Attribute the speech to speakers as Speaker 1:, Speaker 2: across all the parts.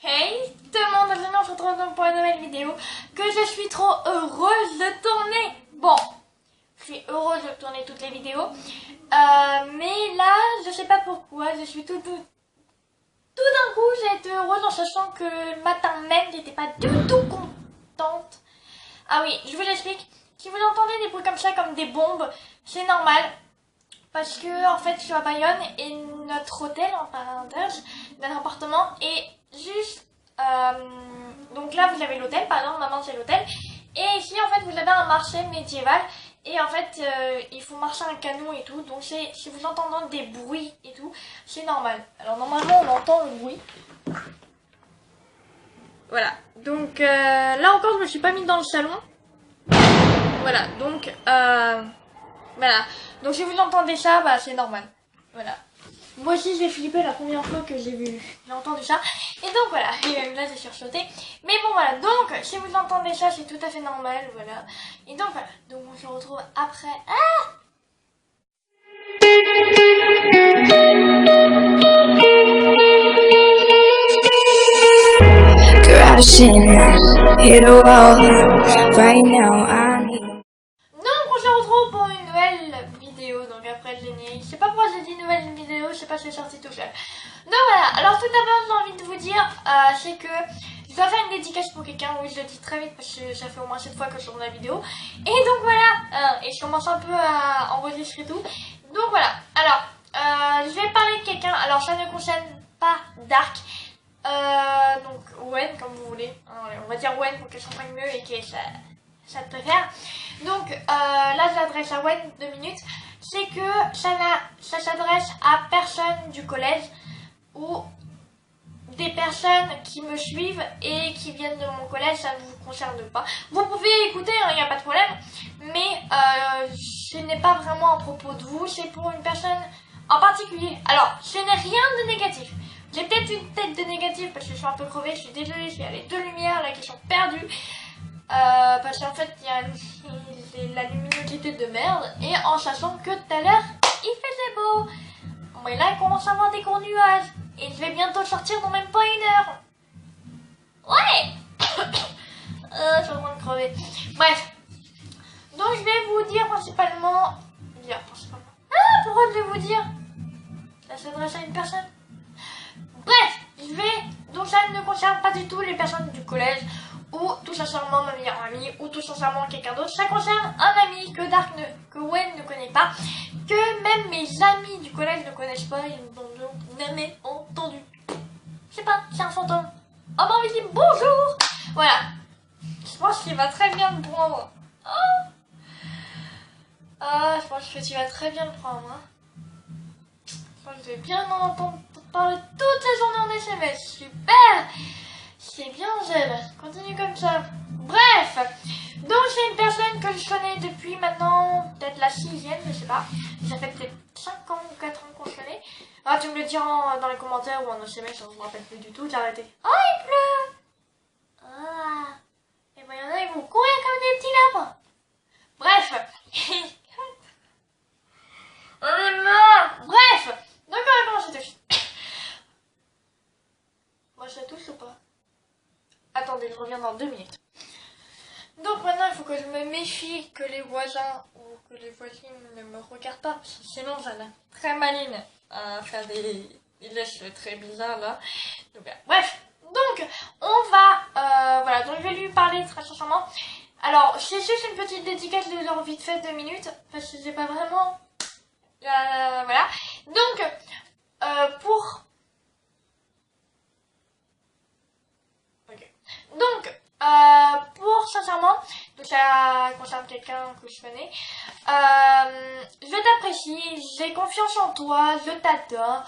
Speaker 1: Hey tout le monde, aujourd'hui on se retrouve donc pour une nouvelle vidéo que je suis trop heureuse de tourner. Bon, je suis heureuse de tourner toutes les vidéos, mais là je sais pas pourquoi, je suis tout d'un coup j'ai été heureuse en sachant que le matin même j'étais pas du tout contente. Ah oui, je vous explique, si vous entendez des bruits comme ça, comme des bombes, c'est normal. Parce que en fait je suis à Bayonne et notre hôtel, en parenthèse, notre appartement est juste... donc là vous avez l'hôtel, par exemple, maman c'est l'hôtel. Et ici en fait vous avez un marché médiéval. Et en fait il faut marcher un canon et tout. Donc si vous entendez des bruits et tout, c'est normal. Alors normalement on entend le bruit. Voilà. Donc là encore je me suis pas mise dans le salon. Voilà. Donc... voilà, donc si vous entendez ça, bah c'est normal. Voilà. Moi aussi j'ai flippé la première fois que j'ai entendu ça. Et donc voilà, et même là j'ai sursauté. Mais bon voilà, donc si vous entendez ça, c'est tout à fait normal, voilà. Et donc voilà, donc on se retrouve après. Ah,
Speaker 2: crashing, hit a wall. Right now I need.
Speaker 1: donc on se retrouve pour une nouvelle vidéo, donc après le générique. Je sais pas pourquoi j'ai dit nouvelle vidéo, je sais pas si c'est sorti tout seul. Donc voilà, alors tout d'abord j'ai envie de vous dire, c'est que je dois faire une dédicace pour quelqu'un, oui je le dis très vite parce que ça fait au moins 7 fois que je tourne la vidéo. Et donc voilà, et je commence un peu à enregistrer tout. Donc voilà, alors je vais parler de quelqu'un, alors ça ne concerne pas Dark. Donc Wen comme vous voulez, on va dire Wen pour qu'elle s'emprunte mieux et que ça te préfère. Donc là je l'adresse à Wen 2 minutes. C'est que ça s'adresse à personne du collège ou des personnes qui me suivent et qui viennent de mon collège, ça ne vous concerne pas. Vous pouvez écouter, il n'y a pas de problème, mais ce n'est pas vraiment à propos de vous, c'est pour une personne en particulier. Alors, ce n'est rien de négatif. J'ai peut-être une tête de négatif parce que je suis un peu crevée, je suis désolée, il y a les deux lumières là qui sont perdues. Parce qu'en fait, il y a la luminosité de merde, et en sachant que tout à l'heure, il faisait beau. Mais là, il commence à avoir des gros nuages. Et je vais bientôt sortir dans même pas 1 heure. Ouais. Je suis en train de crever. Bref. Donc, je vais vous dire principalement... Ah, pourquoi je vais vous dire? Ça s'adresse à une personne. Bref, donc ça ne concerne pas du tout les personnes du collège, ou tout sincèrement ma meilleure amie, ou tout sincèrement quelqu'un d'autre. Ça concerne un ami que que Wen ne connaît pas, que même mes amis du collège ne connaissent pas, ils n'ont jamais entendu. Je sais pas, c'est un fantôme. Oh bah il dit bonjour. Voilà. Je pense qu'il va très bien le prendre. Je pense que tu vas très bien le prendre. Hein. Je vais bien en entendre parler toute la journée en SMS. Super. C'est bien, Angèle. Continue comme ça. Bref. Donc, c'est une personne que je connais depuis maintenant, peut-être la 6e, je sais pas. Ça fait peut-être 5 ans ou 4 ans qu'on se connaît. Ah, tu me le diras dans les commentaires ou en SMS, je me rappelle plus du tout. J'ai arrêté. Oh, il pleut. Ah. Et ben, il y en a, ils vont courir comme des petits lapins. Bref. Bref. Donc, on va commencer tout de suite. Moi, ça touche ou pas? Attendez, je reviens dans 2 minutes. Donc maintenant, il faut que je me méfie que les voisins ou que les voisines ne me regardent pas, parce que sinon j'ai l'air très maligne à faire des gestes très bizarres là. Donc, bref, donc on va, voilà, donc je vais lui parler très sincèrement. Alors, c'est juste une petite dédicace de leur vite fait 2 minutes, parce que c'est pas vraiment, voilà. Donc, pour sincèrement, donc ça concerne quelqu'un que je connais, je t'apprécie, j'ai confiance en toi, je t'adore,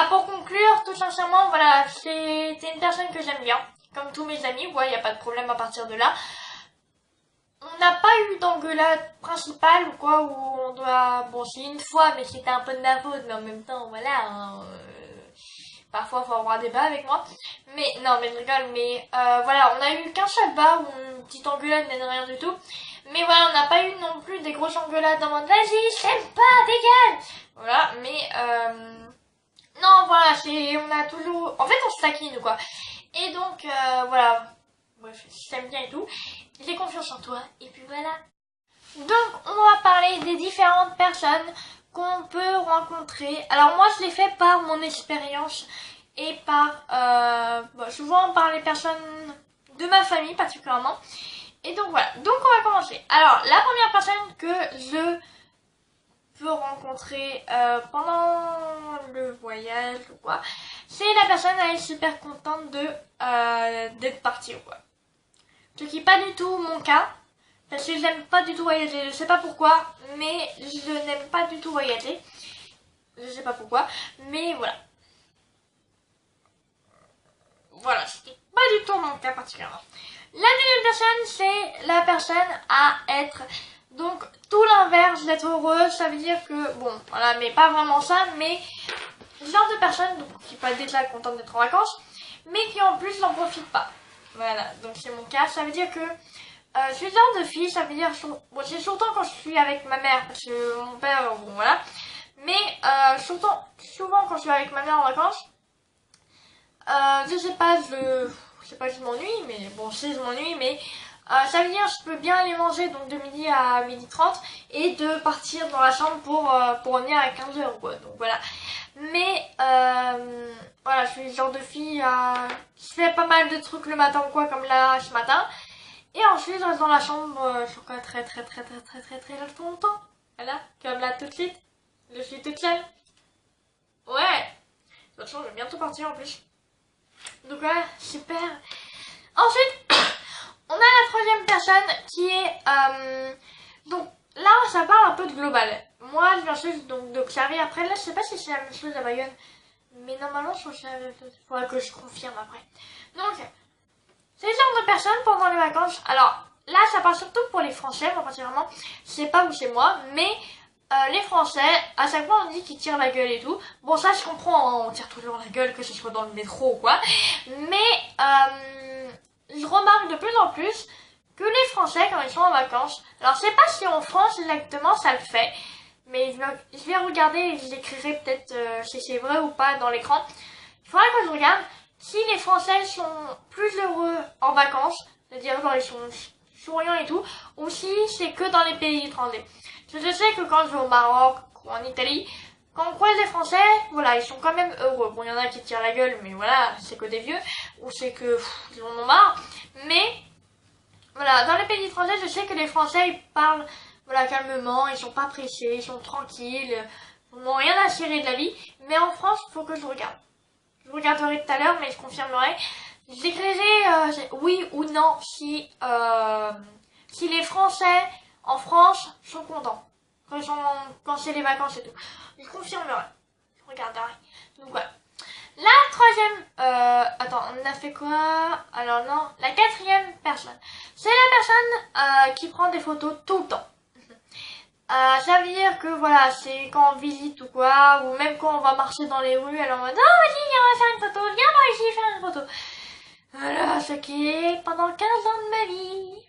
Speaker 1: pour conclure, tout sincèrement, voilà, c'est une personne que j'aime bien, comme tous mes amis, ouais, y a pas de problème à partir de là. On n'a pas eu d'engueulade principale ou quoi, où on doit... Bon, c'est une fois, mais c'était un peu de ma faute, mais en même temps, voilà, hein, parfois, il faut avoir des bas avec moi. Mais, non, mais je rigole, mais voilà, on a eu qu'un seul bas, ou une petite engueulade, mais rien du tout. Mais voilà, on n'a pas eu non plus des grosses engueulades en mode, vas-y, je t'aime pas, dégage. Voilà, mais non, voilà, on a toujours, en fait, on se taquine, quoi. Et donc, voilà, bref, je t'aime bien et tout, j'ai confiance en toi, et puis voilà. Donc, on va parler des différentes personnes qu'on peut rencontrer. Alors moi, je l'ai fait par mon expérience et par, souvent par les personnes de ma famille particulièrement. Et donc voilà, donc on va commencer. Alors, la première personne que je peux rencontrer pendant le voyage ou quoi, c'est la personne elle est super contente d'être partie ou quoi. Ce qui n'est pas du tout mon cas. Parce que j'aime pas du tout voyager, je sais pas pourquoi, mais je n'aime pas du tout voyager. Je sais pas pourquoi, mais voilà. Voilà, c'était pas du tout mon cas particulièrement. La deuxième personne, c'est la personne à être, donc tout l'inverse d'être heureuse, ça veut dire que, bon, voilà, mais pas vraiment ça, mais le genre de personne donc, qui peut être déjà contente d'être en vacances, mais qui en plus n'en profite pas. Voilà, donc c'est mon cas, ça veut dire que je suis le genre de fille, ça veut dire, bon, c'est surtout quand je suis avec ma mère, parce que mon père, bon voilà, mais souvent quand je suis avec ma mère en vacances, je sais pas, je m'ennuie, mais bon, si je m'ennuie, mais ça veut dire je peux bien aller manger donc de midi à 12h30 et de partir dans la chambre pour revenir à 15h quoi, donc voilà. Mais voilà, je suis le genre de fille, je fais pas mal de trucs le matin ou quoi, comme là ce matin. Et ensuite, je reste dans la chambre sur quoi très longtemps. Voilà, comme là tout de suite. Je suis toute seule. Ouais. De toute façon, je vais bientôt partir en plus. Donc ouais, super. Ensuite, on a la troisième personne qui est... donc là, ça parle un peu de global. Moi, je viens juste donc de Clary. Après, là, je sais pas si c'est la même chose à Bayonne. Mais normalement, je pense que c'est la même chose. Il faudra que je confirme après. Donc... c'est le genre de personnes pendant les vacances. Alors là, ça parle surtout pour les Français, moi particulièrement. Je sais pas où c'est moi, mais les Français, à chaque fois on dit qu'ils tirent la gueule et tout. Bon, ça je comprends, hein, on tire toujours la gueule, que ce soit dans le métro ou quoi. Mais je remarque de plus en plus que les Français, quand ils sont en vacances, alors je sais pas si en France exactement ça le fait, mais je vais regarder et je l'écrirai peut-être si c'est vrai ou pas dans l'écran. Il faudra que je regarde. Si les Français sont plus heureux en vacances, c'est-à-dire genre ils sont souriants et tout, ou si c'est que dans les pays étrangers. Je sais que quand je vais au Maroc ou en Italie, quand on croise les Français, voilà, ils sont quand même heureux. Bon, il y en a qui tirent la gueule, mais voilà, c'est que des vieux, ou c'est que ils en ont marre. Mais voilà, dans les pays étrangers, je sais que les Français ils parlent voilà calmement, ils sont pas pressés, ils sont tranquilles, ils n'ont rien à cirer de la vie. Mais en France, il faut que je regarde. Je regarderai tout à l'heure, mais je confirmerai. J'écrirai oui ou non si les Français en France sont contents. Quand c'est les vacances et tout. Je confirmerai. Je regarderai. Donc voilà. La troisième... attends, on a fait quoi? Alors non, la quatrième personne. C'est la personne qui prend des photos tout le temps. Ça veut dire que voilà, c'est quand on visite ou quoi, ou même quand on va marcher dans les rues, elle est en mode oh vas-y viens on va faire une photo, viens par ici faire une photo. Voilà ce qui est pendant 15 ans de ma vie.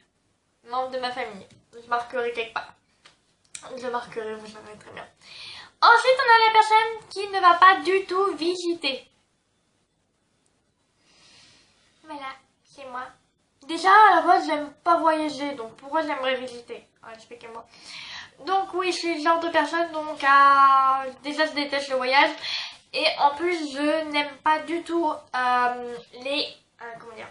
Speaker 1: Membre de ma famille. Je marquerai quelque part. Je marquerai, vous savez très bien. Ensuite on a la personne qui ne va pas du tout visiter. Voilà, c'est moi. Déjà à la base j'aime pas voyager, donc pourquoi j'aimerais visiter? Expliquez-moi. Donc oui, je suis le genre de personne donc déjà je déteste le voyage et en plus je n'aime pas du tout comment dire,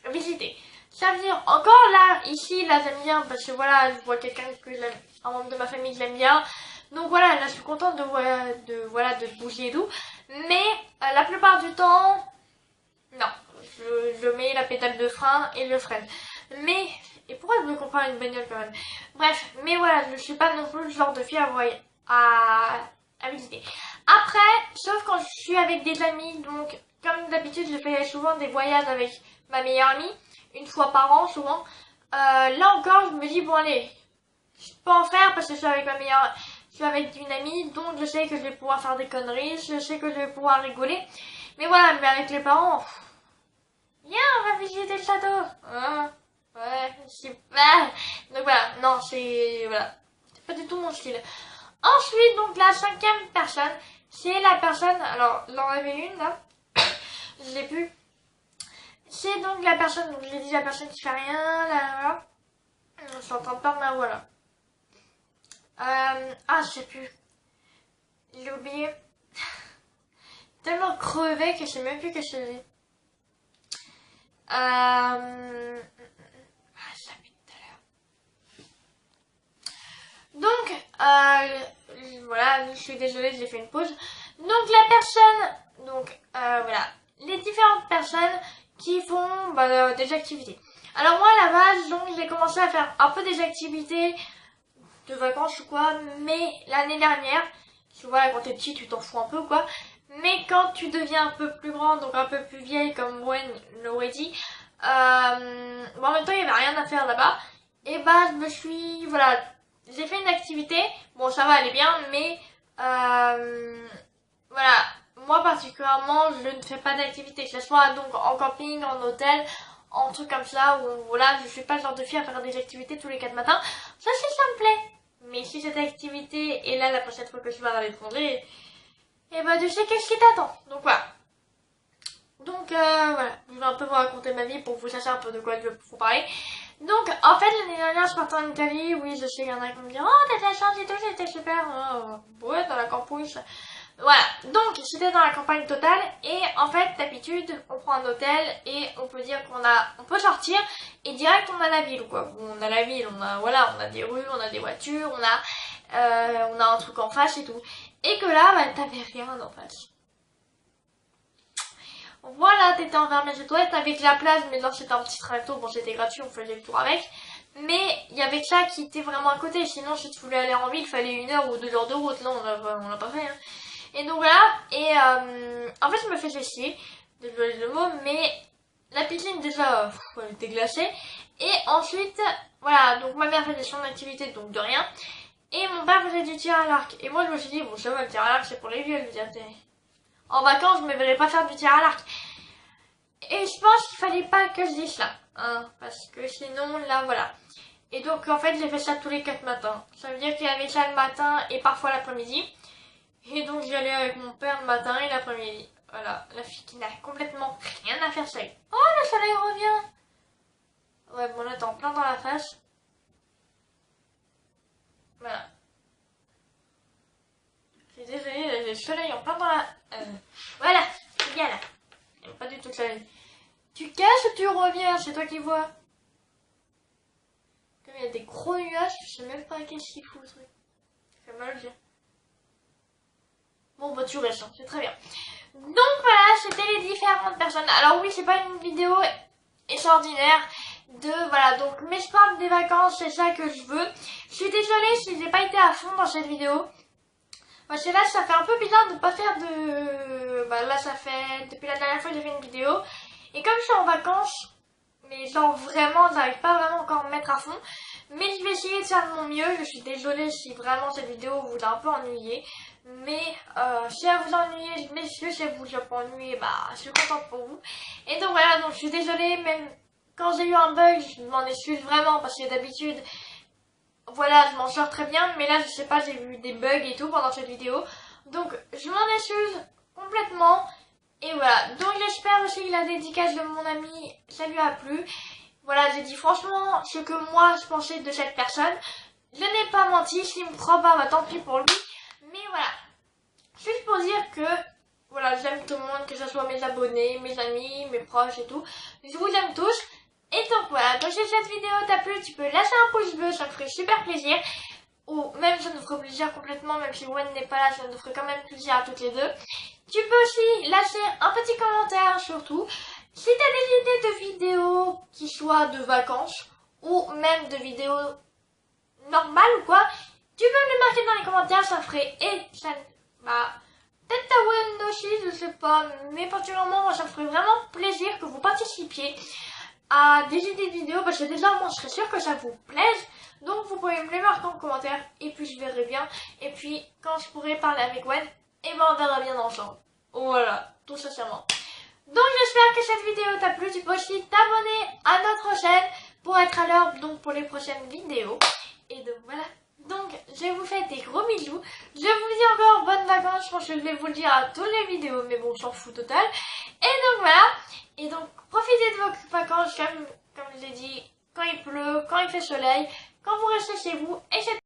Speaker 1: visiter. Ça veut dire encore là, ici, là j'aime bien parce que voilà, je vois quelqu'un que j'aime, un membre de ma famille que j'aime bien. Donc voilà, là je suis contente de bouger et tout. Mais la plupart du temps, non, je mets la pédale de frein et je freine. Mais et pourquoi je me compare à une bagnole quand même? Bref, mais voilà, je suis pas non plus le genre de fille à visiter. Après, sauf quand je suis avec des amis, donc comme d'habitude je fais souvent des voyages avec ma meilleure amie, une fois par an souvent. Là encore, je me dis bon allez, je peux en faire parce que je suis avec je suis avec une amie, donc je sais que je vais pouvoir faire des conneries, je sais que je vais pouvoir rigoler. Mais voilà, mais avec les parents, viens, on va visiter le château. Ouais, super. Donc voilà, non, c'est pas du tout mon style. Ensuite, donc la 5e personne, c'est la personne, alors il en avait une là, je l'ai plus. C'est donc la personne, donc je l'ai dit, la personne qui fait rien, là. Je suis en train de perdre ma voix là. Je sais plus. J'ai oublié. Tellement crevé que je sais même plus que je l'ai. Je l'avais tout à l'heure. Donc, voilà, je suis désolée, j'ai fait une pause. Donc la personne, donc voilà, les différentes personnes qui font des activités. Alors moi à la base, donc j'ai commencé à faire un peu des activités de vacances ou quoi, mais l'année dernière, tu vois, quand t'es petit tu t'en fous un peu quoi, mais quand tu deviens un peu plus grande, donc un peu plus vieille comme Gwen l'aurait dit, en même temps il n'y avait rien à faire là-bas, et je me suis, voilà, j'ai fait une activité, bon ça va aller bien, mais voilà, moi particulièrement je ne fais pas d'activité, que ce soit donc en camping, en hôtel, en truc comme ça, où voilà, je suis pas le genre de fille à faire des activités tous les 4 matins, ça me plaît. Mais si cette activité est là la prochaine fois que je vais à l'étranger, et tu sais qu'est-ce qui t'attend. Donc voilà. Donc voilà, je vais un peu vous raconter ma vie pour que vous sachiez un peu de quoi je vais vous parler. Donc en fait l'année dernière je partais en Italie, oui je sais qu'il y en a qui me disent oh t'as de la chance et tout, c'était super, ouais dans la campus. Voilà, donc j'étais dans la campagne totale et en fait d'habitude on prend un hôtel et on peut dire on peut sortir et direct on a la ville quoi. On a la ville, on a des rues, on a des voitures, on a un truc en face et tout. Et que là t'avais rien en face. Voilà, t'étais enfermé chez toi, t'avais que la plage, mais non c'était un petit tracto, bon c'était gratuit, on faisait le tour avec. Mais il y avait que ça qui était vraiment à côté, sinon si tu voulais aller en ville, il fallait 1 heure ou 2 heures de route, là on l'a pas fait. Hein. Et donc voilà, et en fait je me faisais chier, désolé le mot, mais la piscine déjà, elle était glacée. Et ensuite, voilà, donc ma mère faisait son activité, donc de rien. Et mon père faisait du tir à l'arc. Et moi je me suis dit, bon ça va, le tir à l'arc c'est pour les vieux, je veux dire, en vacances je me verrais pas faire du tir à l'arc. Et je pense qu'il fallait pas que je dise ça, hein, parce que sinon là voilà. Et donc en fait j'ai fait ça tous les 4 matins. Ça veut dire qu'il y avait ça le matin et parfois l'après-midi. Et donc j'y allais avec mon père le matin et l'après-midi. Voilà, la fille qui n'a complètement rien à faire ça. Oh le soleil revient. Ouais bon là t'es en plein dans la face. Voilà. Je suis désolée, là, j'ai le soleil en plein dans la... Voilà, c'est bien là. Il n'y a pas du tout de soleil. Tu casses ou tu reviens? C'est toi qui vois. Comme il y a des gros nuages, je sais même pas qu'est-ce qu'il fout le truc. Ça fait mal dire. Bon tu restes, hein, c'est très bien. Donc voilà, c'était les différentes personnes. Alors oui, c'est pas une vidéo extraordinaire voilà, donc mais je parle des vacances, c'est ça que je veux. Je suis désolée si j'ai pas été à fond dans cette vidéo. Parce que là, ça fait un peu bizarre de pas faire de... là, ça fait... Depuis la dernière fois que j'ai fait une vidéo. Et comme je suis en vacances, mais genre vraiment, j'arrive pas vraiment encore à me mettre à fond. Mais je vais essayer de faire de mon mieux. Je suis désolée si vraiment cette vidéo vous a un peu ennuyé. Mais si elle vous a ennuyé, messieurs, si elle vous a pas ennuyé, je suis contente pour vous. Et donc voilà, donc je suis désolée, même quand j'ai eu un bug, je m'en excuse vraiment. Parce que d'habitude... Voilà, je m'en sors très bien, mais là, je sais pas, j'ai vu des bugs et tout pendant cette vidéo. Donc, je m'en excuse complètement. Et voilà, donc j'espère aussi que la dédicace de mon ami, ça lui a plu. Voilà, j'ai dit franchement ce que moi, je pensais de cette personne. Je n'ai pas menti, s'il me croit pas, tant pis pour lui. Mais voilà, juste pour dire que, voilà, j'aime tout le monde, que ce soit mes abonnés, mes amis, mes proches et tout. Je vous aime tous. Et donc voilà, donc si cette vidéo t'a plu, tu peux lâcher un pouce bleu, ça me ferait super plaisir. Ou même ça nous ferait plaisir complètement, même si Gwen n'est pas là, ça nous ferait quand même plaisir à toutes les deux. Tu peux aussi lâcher un petit commentaire surtout. Si t'as des idées de vidéos qui soient de vacances, ou même de vidéos normales ou quoi, tu peux me les marquer dans les commentaires, ça ferait peut-être à Gwen aussi, je sais pas, mais particulièrement moi ça me ferait vraiment plaisir que vous participiez à des idées de vidéos parce que déjà moi je serais sûre que ça vous plaise, donc vous pouvez me les marquer en commentaire et puis je verrai bien, et puis quand je pourrai parler avec Gwen, on verra bien ensemble. Voilà, tout sincèrement. Donc j'espère que cette vidéo t'a plu, tu peux aussi t'abonner à notre chaîne pour être à l'heure donc pour les prochaines vidéos. Et donc voilà. Donc je vous fais des gros bisous. Je vous dis encore bonnes vacances. Je pense que je vais vous le dire à toutes les vidéos, mais bon, on s'en fout total. Et donc voilà. Et donc profitez de vos vacances comme je l'ai dit, quand il pleut, quand il fait soleil, quand vous restez chez vous, etc.